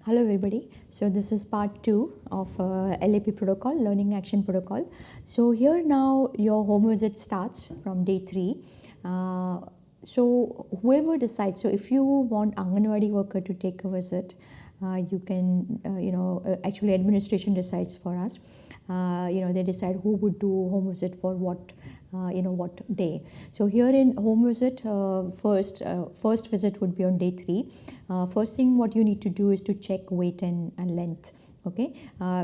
Hello everybody. So this is part 2 of LAP protocol, Learning Action Protocol. So here now your home visit starts from day 3. So whoever decides, so if you want Anganwadi worker to take a visit, you can, actually administration decides for us. They decide who would do home visit for what day. So here in home visit, first visit would be on day 3. First thing what you need to do is to check weight and length. Okay,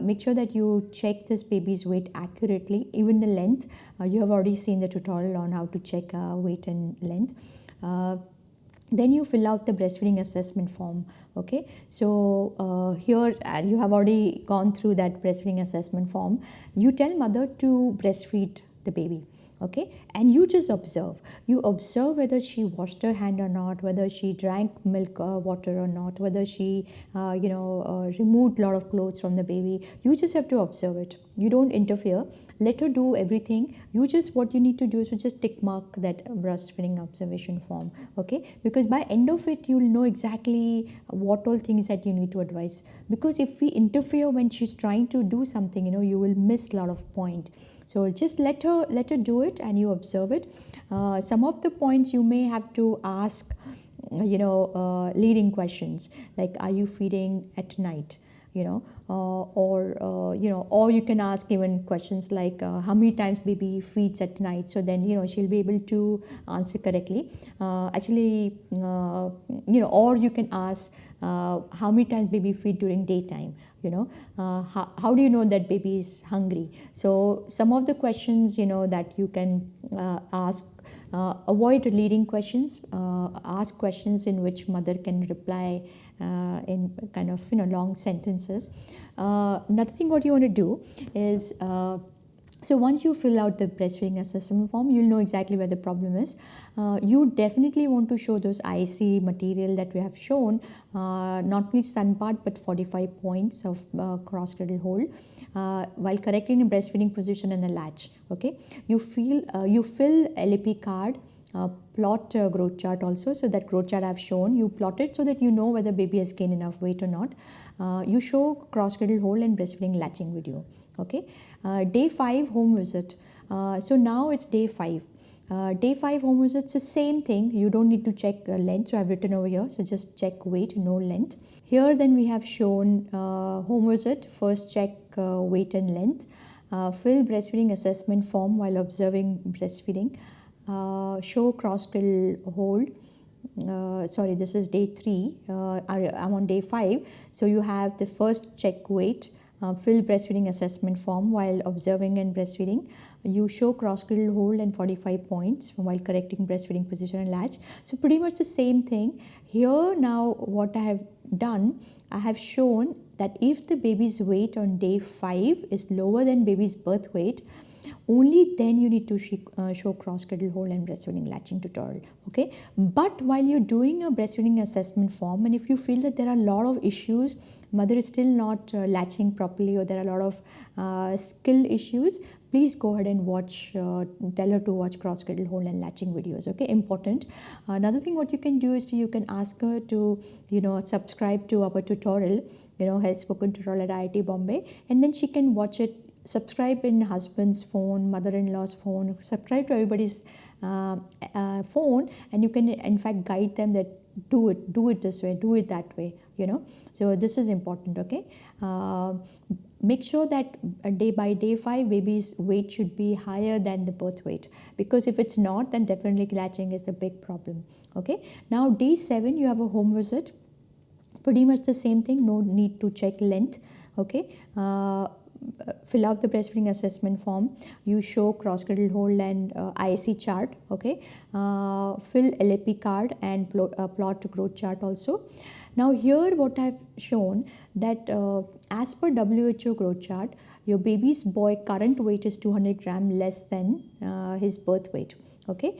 make sure that you check this baby's weight accurately, even the length. You have already seen the tutorial on how to check weight and length. Then you fill out the breastfeeding assessment form. Okay, so here you have already gone through that breastfeeding assessment form. You tell mother to breastfeed the baby. Okay, and you just observe. You observe whether she washed her hand or not, whether she drank milk water or not, whether she removed a lot of clothes from the baby. You just have to observe it. You don't interfere. Let her do everything. You just, what you need to do is to just tick mark that breastfeeding observation form. Okay, because by end of it you'll know exactly what all things that you need to advise. Because if we interfere when she's trying to do something, you will miss a lot of point. So just let her do it and you observe it. Some of the points you may have to ask, leading questions like, are you feeding at night? Or you can ask even questions like how many times baby feeds at night, so then she'll be able to answer correctly. Or you can ask how many times baby feed during daytime. How do you know that baby is hungry? So some of the questions that you can ask. Avoid leading questions. Ask questions in which mother can reply in kind of long sentences. Another thing what you want to do is so once you fill out the breastfeeding assessment form, you'll know exactly where the problem is. You definitely want to show those IC material that we have shown, not only sun part but 45 points of cross cradle hold, while correcting the breastfeeding position and the latch. Okay, you fill LAP card. Plot growth chart also. So that growth chart I've shown, you plot it so that you know whether baby has gained enough weight or not. You show cross cradle hold and breastfeeding latching video. Okay, day 5 home visit. So now it's day 5. Day 5 home visit, it's the same thing. You don't need to check length, so I've written over here. So just check weight, no length. Here then we have shown home visit. First check weight and length. Fill breastfeeding assessment form while observing breastfeeding. Show cross cradle hold. Sorry, this is day 3. I'm on day 5. So you have the first check weight. Fill breastfeeding assessment form while observing and breastfeeding. You show cross cradle hold and 45 points while correcting breastfeeding position and latch. So pretty much the same thing. Here now what I have done, I have shown that if the baby's weight on day 5 is lower than baby's birth weight, only then you need to show cross cradle hold and breastfeeding latching tutorial. Okay, but while you're doing a breastfeeding assessment form, and if you feel that there are a lot of issues, mother is still not latching properly, or there are a lot of skill issues, please go ahead and watch, tell her to watch cross cradle hold and latching videos. Okay, important. Another thing what you can do is you can ask her to subscribe to our tutorial, Health Spoken Tutorial at IIT Bombay, and then she can watch it. Subscribe in husband's phone, mother-in-law's phone, subscribe to everybody's phone, and you can in fact guide them that do it this way, do it that way, so this is important. Okay, make sure that day by day 5 baby's weight should be higher than the birth weight, because if it's not, then definitely latching is the big problem. Okay, now day 7 you have a home visit. Pretty much the same thing, no need to check length. Okay, fill out the breastfeeding assessment form. You show cross cradle hold and IC chart. Okay, fill LAP card and plot growth chart also. Now here what I've shown that as per WHO growth chart, your baby's boy current weight is 200 gram less than his birth weight. Okay,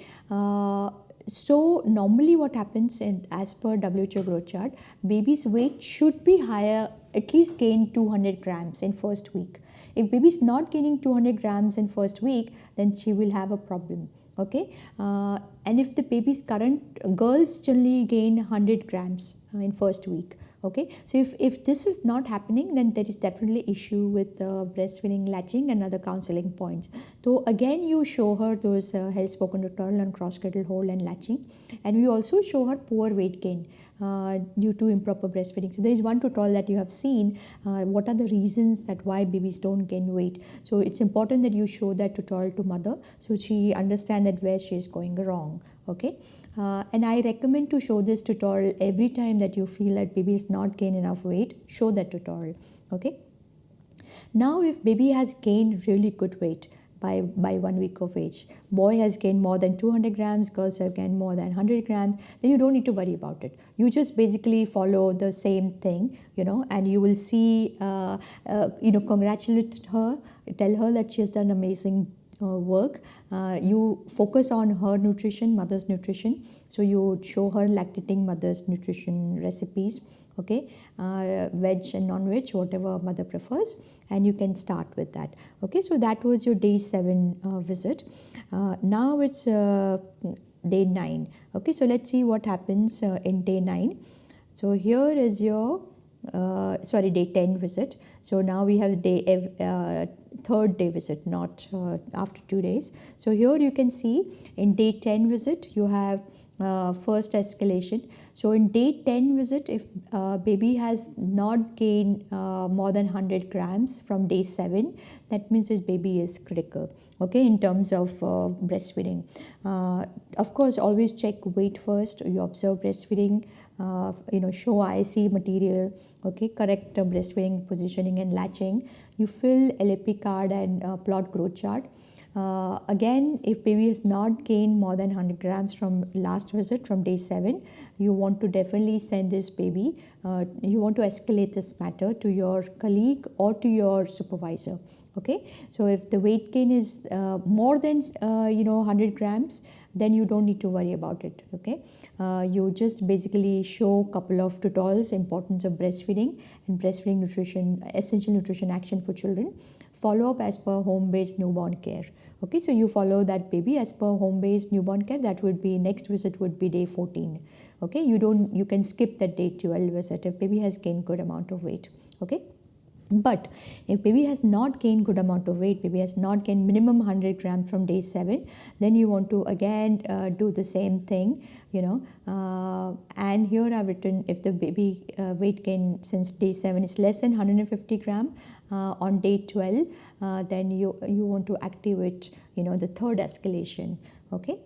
So normally what happens as per WHO growth chart, baby's weight should be higher, at least gain 200 grams in first week. If baby is not gaining 200 grams in first week, then she will have a problem. Okay, and if the baby's current, girls generally gain 100 grams in first week. Okay, so if this is not happening, then there is definitely issue with breastfeeding, latching, and other counseling points. So again, you show her those health spoken tutorial on cross cradle hold and latching, and we also show her poor weight gain due to improper breastfeeding. So there is one tutorial that you have seen. What are the reasons that why babies don't gain weight? So it's important that you show that tutorial to mother so she understand that where she is going wrong. Okay, and I recommend to show this tutorial every time that you feel that baby is not gain enough weight. Show that tutorial. Okay. Now, if baby has gained really good weight by 1 week of age, boy has gained more than 200 grams, girls have gained more than 100 grams, then you don't need to worry about it. You just basically follow the same thing, and you will see, congratulate her, tell her that she has done amazing work. You focus on her nutrition, mother's nutrition. So you show her lactating mother's nutrition recipes. Okay, veg and non-veg, whatever mother prefers, and you can start with that. Okay, so that was your day 7 visit. Now it's day 9. Okay, so let's see what happens in day 9. So here is your day 10 visit. So now we have the third day visit, not after 2 days. So here you can see in day 10 visit you have first escalation. So in day 10 visit, if baby has not gained more than 100 grams from day 7, that means this baby is critical, okay, in terms of breastfeeding. Of course, always check weight first. You observe breastfeeding, show IC material, okay, correct breastfeeding positioning and latching. You fill LAP card and plot growth chart. Again, if baby has not gained more than 100 grams from last visit, from day 7, you want to definitely send this baby, you want to escalate this matter to your colleague or to your supervisor. Okay, so if the weight gain is more than 100 grams, then you don't need to worry about it. Okay, you just basically show a couple of tutorials, importance of breastfeeding and breastfeeding nutrition, essential nutrition action for children. Follow up as per home-based newborn care. Okay, so you follow that baby as per home-based newborn care. That would be, next visit would be day 14. Okay, you can skip that day 12 visit if baby has gained good amount of weight. Okay. But if baby has not gained good amount of weight, baby has not gained minimum 100 grams from day 7, then you want to again do the same thing, and here I've written if the baby weight gain since day 7 is less than 150 gram on day 12, then you want to activate the third escalation. Okay,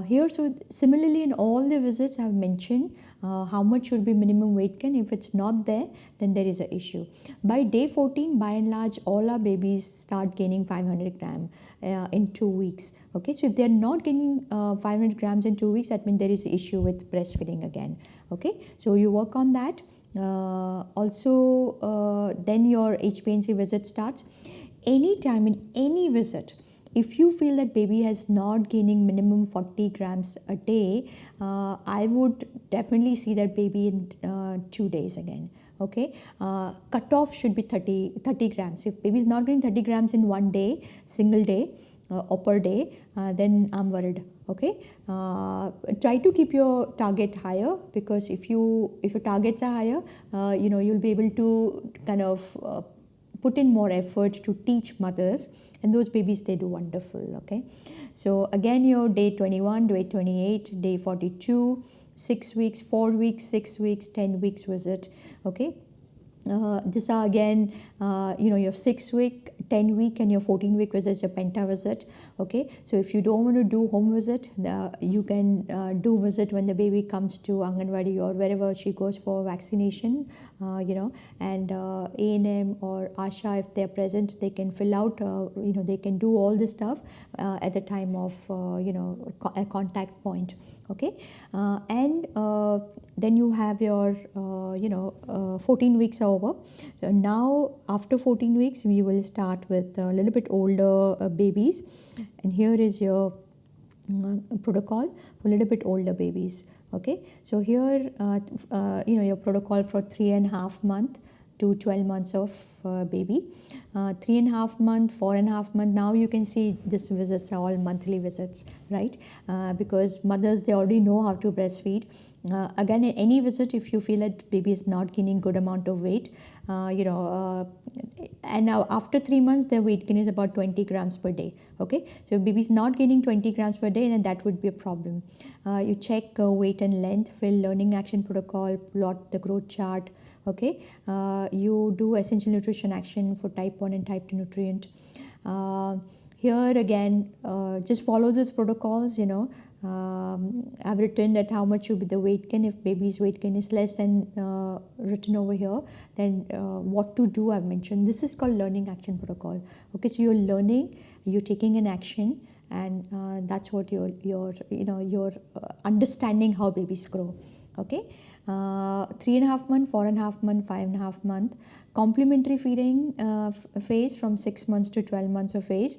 here, so similarly in all the visits I've mentioned how much should be minimum weight gain. If it's not there, then there is an issue. By day 14, by and large, all our babies start gaining 500 grams in 2 weeks. Okay, so if they're not gaining 500 grams in 2 weeks, that means there is an issue with breastfeeding again. Okay, so you work on that. Then your HbA1c visit starts. Anytime in any visit, if you feel that baby has not gaining minimum 40 grams a day, I would definitely see that baby in 2 days again. Okay, cutoff should be 30 grams. If baby is not getting 30 grams in 1 day, single day or per day, then I'm worried. Okay, try to keep your target higher, because if your targets are higher, you'll be able to kind of put in more effort to teach mothers, and those babies, they do wonderful. Okay, so again, your day 21, day 28, day 42, 6 weeks, 4 weeks, 6 weeks, 10 weeks visit. Okay, these are again your 6 week, 10 week and your 14 week visits, your penta visit. Okay, so if you don't want to do home visit, you can do visit when the baby comes to Anganwadi or wherever she goes for vaccination, and A&M or Asha, if they're present, they can fill out, they can do all this stuff at the time of a contact point. Okay, and then you have your 14 weeks are over. So now after 14 weeks we will start with a little bit older babies, and here is your protocol for a little bit older babies. Okay, so here your protocol for 3.5 month to 12 months of baby, 3.5 month, 4.5 month. Now you can see these visits are all monthly visits, right? Because mothers, they already know how to breastfeed. Again, at any visit, if you feel that baby is not gaining good amount of weight, and now after 3 months, their weight gain is about 20 grams per day. Okay, so if baby is not gaining 20 grams per day, then that would be a problem. You check weight and length, fill learning action protocol, plot the growth chart. Okay, you do essential nutrition action for type 1 and type 2 nutrient. Here again, just follow those protocols. I've written that how much should be the weight gain. If baby's weight gain is less than written over here, then what to do I've mentioned. This is called learning action protocol. Okay, so you're learning, you're taking an action, and that's what you're understanding how babies grow. Okay, 3.5 month, 4.5 month, 5.5 month. Complementary feeding phase from 6 months to 12 months of age.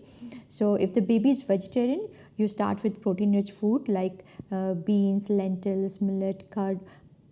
So if the baby is vegetarian, you start with protein rich food like beans, lentils, millet, curd,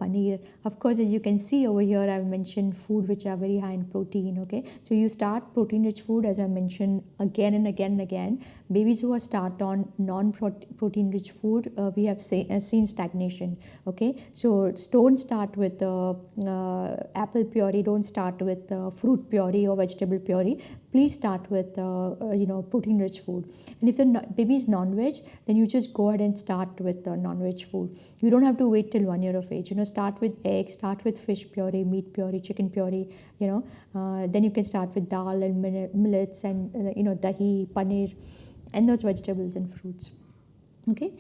paneer. Of course, as you can see over here, I've mentioned food which are very high in protein. Okay, so you start protein rich food, as I mentioned again and again and again. Babies who are start on non-protein rich food, we have seen stagnation. Okay, so don't start with apple puree, don't start with fruit puree or vegetable puree. Please start with protein rich food. And if the baby is non-veg, then you just go ahead and start with non-veg food. You don't have to wait till 1 year of age. Start with eggs, start with fish puree, meat puree, chicken puree. Then you can start with dal and millets and dahi, paneer, and those vegetables and fruits. Okay,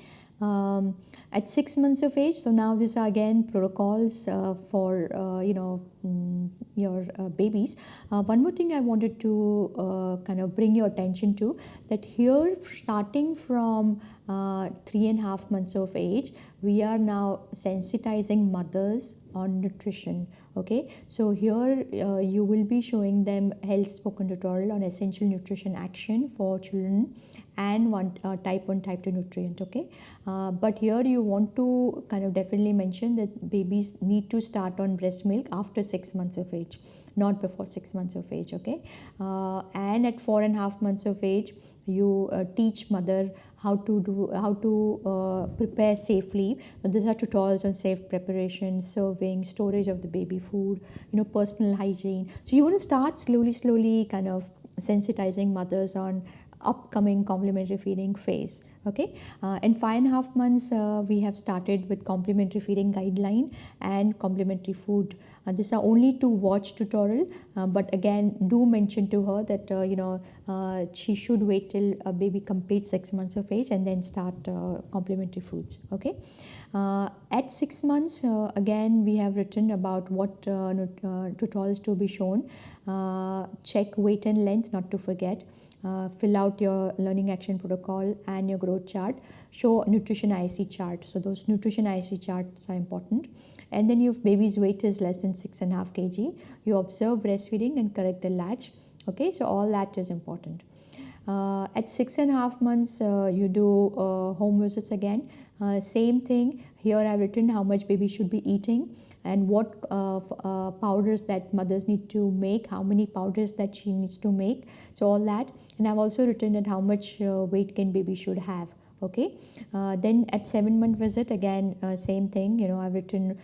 at 6 months of age, so now these are again protocols for your babies. One more thing I wanted to kind of bring your attention to, that here starting from 3.5 months of age, we are now sensitizing mothers on nutrition. Okay, so here you will be showing them health spoken tutorial on essential nutrition action for children and type 1 type 2 nutrient. Okay, but here you want to kind of definitely mention that babies need to start on breast milk after 6 months of age, not before 6 months of age. Okay, and at 4.5 months of age, you teach mother how to prepare safely. These are tutorials on safe preparation, serving, storage of the baby food, personal hygiene. So you want to start slowly kind of sensitizing mothers on upcoming complementary feeding phase. Okay, in 5.5 months, we have started with complementary feeding guideline and complementary food. These are only to watch tutorial, but again, do mention to her that she should wait till a baby completes 6 months of age and then start complementary foods. Okay, at 6 months, again, we have written about what tutorials to be shown. Check weight and length, not to forget. Fill out your learning action protocol and your growth chart. Show nutrition IC chart. So those nutrition IC charts are important. And then if baby's weight is less than 6.5 kg, you observe breastfeeding and correct the latch. Okay, so all that is important. At 6.5 months, you do home visits again. Same thing. Here I've written how much baby should be eating and what powders that mothers need to make, how many powders that she needs to make. So all that. And I've also written that how much weight gain baby should have. Okay, then at 7-month visit, again, same thing. I've written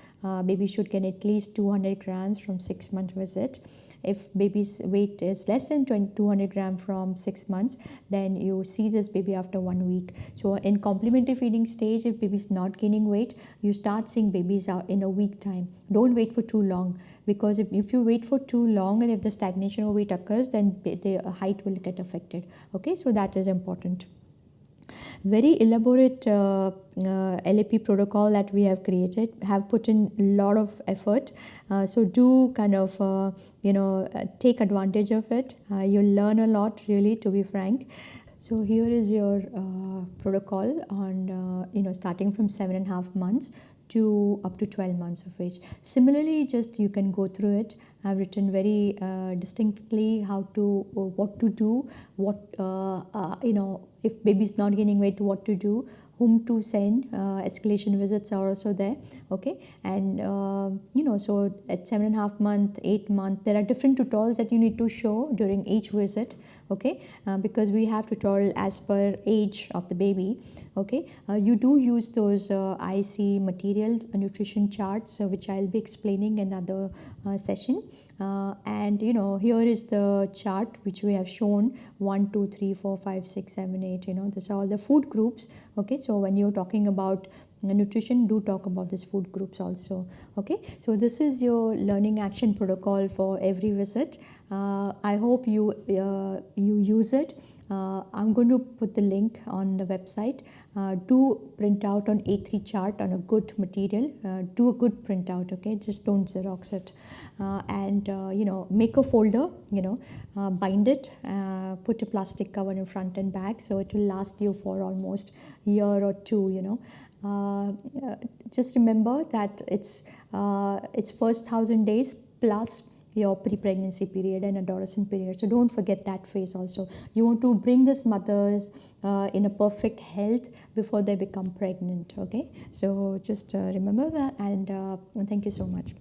baby should gain at least 200 grams from 6-month visit. If baby's weight is less than 200 grams from 6 months, then you see this baby after 1 week. So in complementary feeding stage, if baby is not gaining weight, you start seeing babies out in a week time. Don't wait for too long, because if you wait for too long and if the stagnation of weight occurs, then the height will get affected. Okay, so that is important. Very elaborate LAP protocol that we have created, have put in a lot of effort. So do kind of take advantage of it. You'll learn a lot, really, to be frank. So here is your protocol on starting from 7.5 months to up to 12 months of age. Similarly, just you can go through it. I've written very distinctly how to, what to do, what if baby is not gaining weight, what to do, whom to send. Escalation visits are also there. Okay, and so at 7.5 month, 8 month, there are different tutorials that you need to show during each visit. Okay, because we have tutorial as per age of the baby. Okay, you do use those IC material nutrition charts, which I'll be explaining in another session. And here is the chart which we have shown: 1 2 3 4 5 6 7 8. These are all the food groups. Okay, so when you're talking about nutrition, do talk about these food groups also. Okay, so this is your learning action protocol for every visit. I hope you use it. I'm going to put the link on the website. Do print out on A3 chart on a good material. Do a good printout. Okay, just don't Xerox it. And make a folder. Bind it. Put a plastic cover in front and back, so it will last you for almost a year or two. Just remember that it's first 1,000 days plus your pre-pregnancy period and adolescent period. So don't forget that phase also. You want to bring these mothers in a perfect health before they become pregnant. Okay, so just remember that, and thank you so much.